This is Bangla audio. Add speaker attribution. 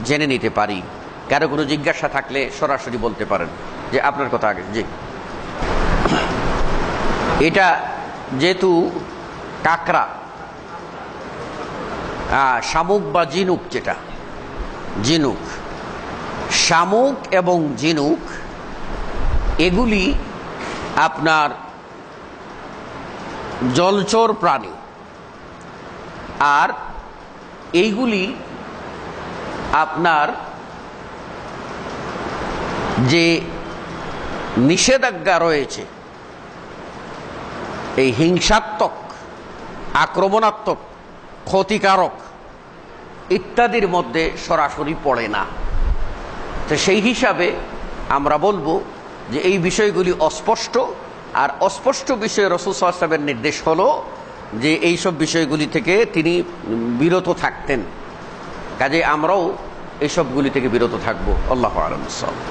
Speaker 1: জেনে নিতে পারি। কারো কোনো জিজ্ঞাসা থাকলে সরাসরি বলতে পারেন। যে আপনার কথা আগে। জি, এটা যেহেতু কাকড়া, শামুক বা ঝিনুক, যেটা ঝিনুক, শামুক এবং ঝিনুক এগুলি আপনার জলচর প্রাণী, আর এইগুলি আপনার যে নিষেধাজ্ঞা রয়েছে এই হিংসাত্মক, আক্রমণাত্মক, ক্ষতিকারক ইত্যাদির মধ্যে সরাসরি পড়ে না। তো সেই হিসাবে আমরা বলবো যে এই বিষয়গুলি অস্পষ্ট, আর অস্পষ্ট বিষয়ে রাসূল সাল্লাল্লাহু আলাইহি ওয়াসাল্লামের নির্দেশ হলো যে এইসব বিষয়গুলি থেকে তিনি বিরত থাকতেন। কাজে আমরাও এইসবগুলি থেকে বিরত থাকবো। আল্লাহু আ'লাম।